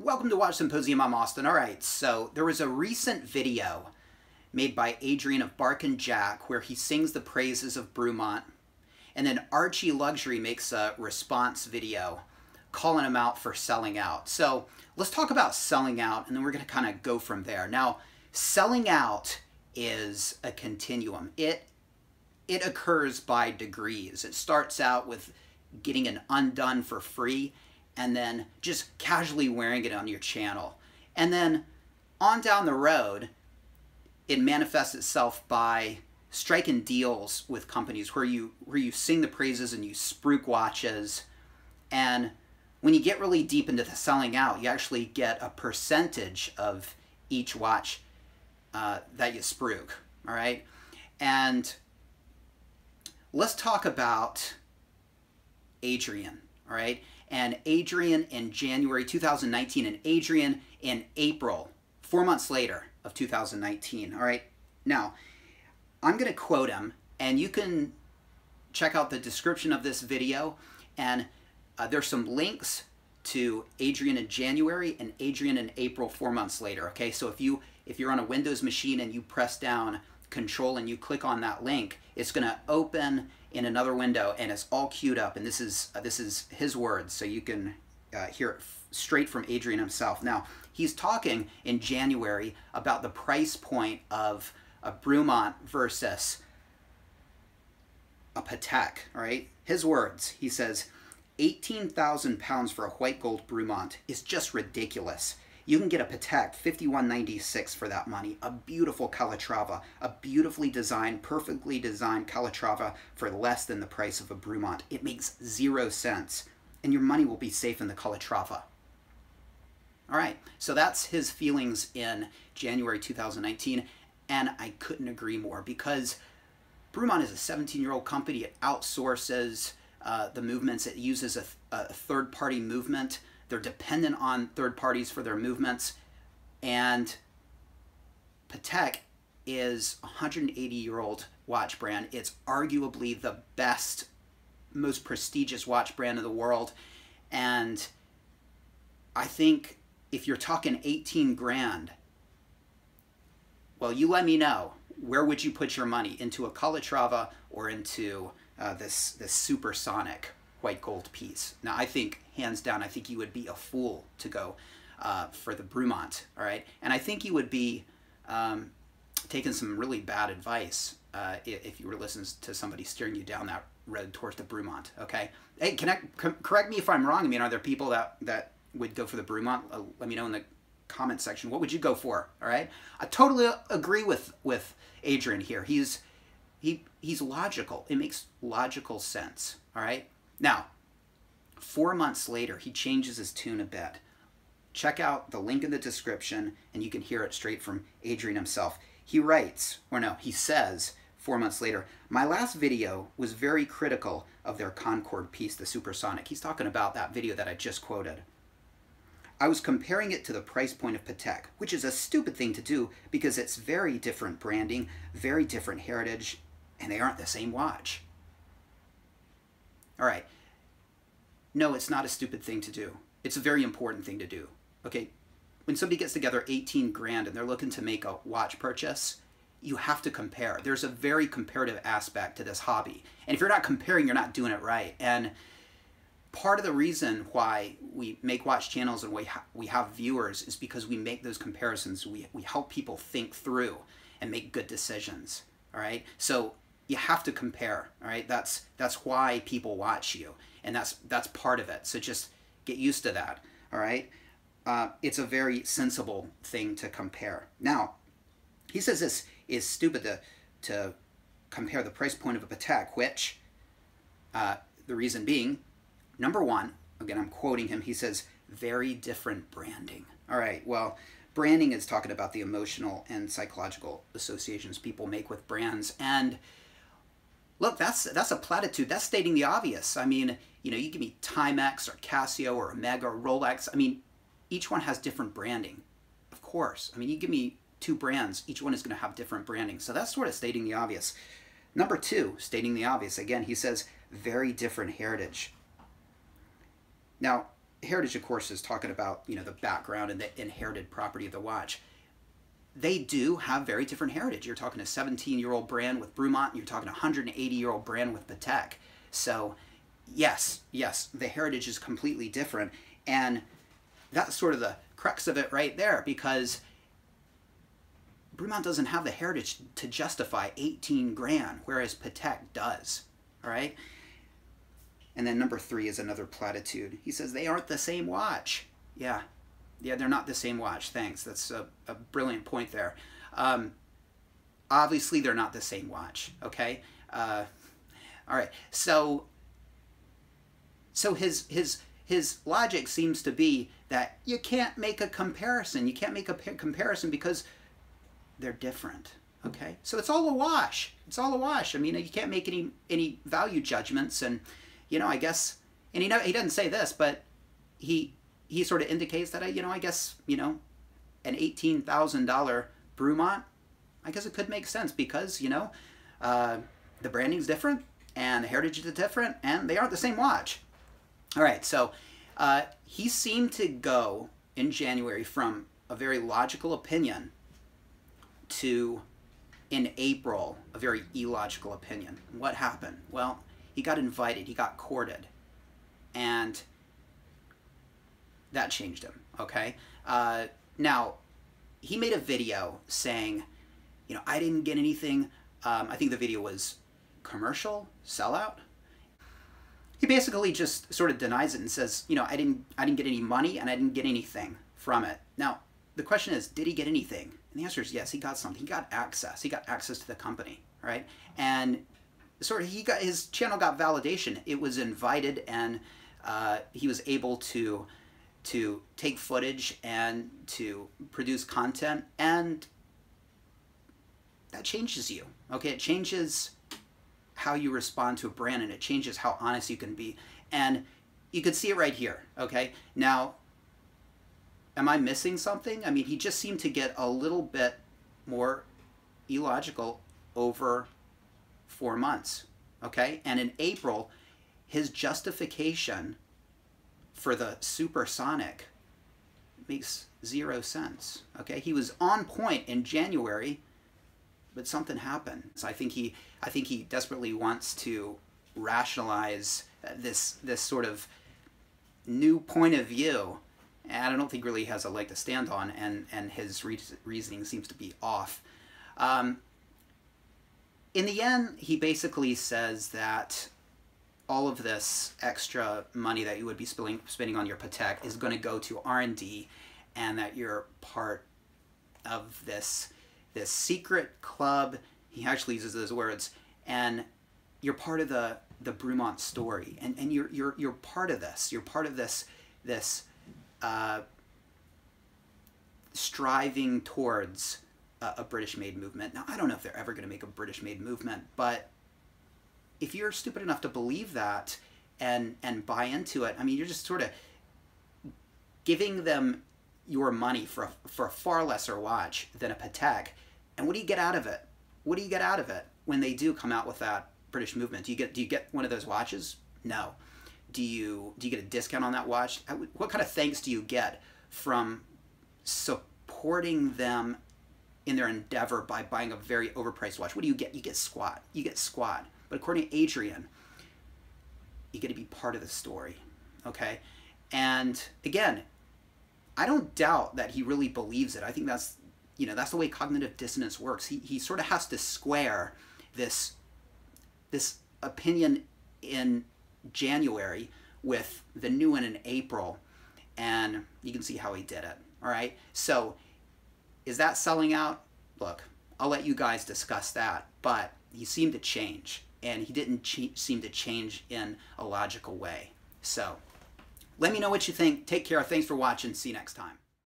Welcome to Watch Symposium. I'm Austin. All right, so there was a recent video made by Adrian of Bark and Jack where he sings the praises of Brumont, and then Archie Luxury makes a response video calling him out for selling out. So let's talk about selling out, and then we're going to kind of go from there. Now, selling out is a continuum. It occurs by degrees. It starts out with getting an undone for free, and then just casually wearing it on your channel. And then on down the road, it manifests itself by striking deals with companies where you sing the praises and you spruik watches. And when you get really deep into the selling out, you actually get a percentage of each watch that you spruik, all right? And let's talk about Adrian, all right? And Adrian in January 2019, and Adrian in April, 4 months later of 2019, all right? Now, I'm going to quote him, and you can check out the description of this video, and there's some links to Adrian in January and Adrian in April, 4 months later, okay? So if you're on a Windows machine and you press down Control and you click on that link, it's going to open in another window, and it's all queued up, and this is his words, so you can hear it straight from Adrian himself. Now, he's talking in January about the price point of a Brumont versus a Patek, all right? His words, he says, 18,000 pounds for a white gold Brumont is just ridiculous. You can get a Patek 5196 for that money, a beautiful Calatrava, a beautifully designed, perfectly designed Calatrava for less than the price of a Brumont. It makes 0 cents, and your money will be safe in the Calatrava. All right, so that's his feelings in January 2019, and I couldn't agree more, because Brumont is a 17-year-old company. It outsources the movements. It uses a third-party movement. They're dependent on third parties for their movements. And Patek is a 180-year-old watch brand. It's arguably the best, most prestigious watch brand in the world. And I think if you're talking 18 grand, well, you let me know. Where would you put your money? Into a Calatrava or into this supersonic white gold piece? Now, I think, hands down, I think you would be a fool to go for the Brumont, all right? And I think you would be taking some really bad advice if you were listening to somebody steering you down that road towards the Brumont, okay? Hey, correct me if I'm wrong. I mean, are there people that would go for the Brumont? Let me know in the comment section. What would you go for, all right? I totally agree with Adrian here. He's logical. It makes logical sense, all right? Now, 4 months later, he changes his tune a bit. Check out the link in the description, and you can hear it straight from Adrian himself. He writes, or no, he says, 4 months later, my last video was very critical of their Concorde piece, the Supersonic. He's talking about that video that I just quoted. I was comparing it to the price point of Patek, which is a stupid thing to do because it's very different branding, very different heritage, and they aren't the same watch. All right. No, it's not a stupid thing to do. It's a very important thing to do. Okay, when somebody gets together 18 grand and they're looking to make a watch purchase, you have to compare. There's a very comparative aspect to this hobby. And if you're not comparing, you're not doing it right. And part of the reason why we make watch channels and we have viewers is because we make those comparisons. We help people think through and make good decisions. All right, so you have to compare, all right? That's why people watch you, and that's part of it. So just get used to that, all right? It's a very sensible thing to compare. Now, he says this is stupid to compare the price point of a Patek, which the reason being, number one, again, I'm quoting him, he says, very different branding. All right, well, branding is talking about the emotional and psychological associations people make with brands, and look, that's a platitude. That's stating the obvious. I mean, you know, you give me Timex or Casio or Omega or Rolex. I mean, each one has different branding, of course. I mean, you give me two brands, each one is going to have different branding. So that's sort of stating the obvious. Number two, stating the obvious. Again, he says, very different heritage. Now, Heritage, of course, is talking about, you know, the background and the inherited property of the watch. They do have very different heritage. You're talking a 17-year-old brand with Brumont, and you're talking a 180-year-old brand with Patek. So, yes, the heritage is completely different. And that's sort of the crux of it right there, because Brumont doesn't have the heritage to justify 18 grand, whereas Patek does, all right? And then number 3 is another platitude. He says they aren't the same watch. Yeah, they're not the same watch. Thanks. That's a brilliant point there. Obviously, they're not the same watch, okay? All right, so his logic seems to be that you can't make a comparison. You can't make a comparison because they're different, okay? So it's all a wash. It's all a wash. I mean, you can't make any value judgments, and, you know, I guess, and he doesn't say this, but he sort of indicates that, you know, I guess, you know, an $18,000 Brumont, I guess it could make sense because, you know, the branding's different and the heritage is different and they aren't the same watch. All right, so he seemed to go in January from a very logical opinion to, in April, a very illogical opinion. What happened? Well, he got invited, he got courted, and that changed him, okay? Now, he made a video saying, you know, I didn't get anything. I think the video was commercial, sellout. He basically just sort of denies it and says, you know, I didn't get any money and I didn't get anything from it. Now, the question is, did he get anything? And the answer is yes, he got something. He got access. He got access to the company, right? And sort of his channel got validation. It was invited, and he was able to take footage and to produce content, and that changes you, okay? It changes how you respond to a brand, and it changes how honest you can be. And you can see it right here, okay? Now, am I missing something? I mean, he just seemed to get a little bit more illogical over 4 months, okay? And in April, his justification for the supersonic makes 0 sense, okay? He was on point in January, but something happened. So I think he desperately wants to rationalize this sort of new point of view, and I don't think really has a leg to stand on, and his reasoning seems to be off. In the end, he basically says that all of this extra money that you would be spending on your Patek is going to go to R&D, and that you're part of this secret club. He actually uses those words, and you're part of the Brumont story, and you're part of this. You're part of this striving towards a British-made movement. Now, I don't know if they're ever going to make a British-made movement, but if you're stupid enough to believe that and buy into it, I mean, you're just sort of giving them your money for a far lesser watch than a Patek. And what do you get out of it? What do you get out of it when they do come out with that British movement? Do you get one of those watches? No. Do you get a discount on that watch? What kind of thanks do you get from supporting them in their endeavor by buying a very overpriced watch? What do you get? You get squat. You get squat. But according to Adrian, you get to be part of the story, okay? And again, I don't doubt that he really believes it. I think that's, you know, that's the way cognitive dissonance works. He sort of has to square this opinion in January with the new one in April, and you can see how he did it, all right? So is that selling out? Look, I'll let you guys discuss that, but he seemed to change, and he didn't seem to change in a logical way. So let me know what you think. Take care. Thanks for watching. See you next time.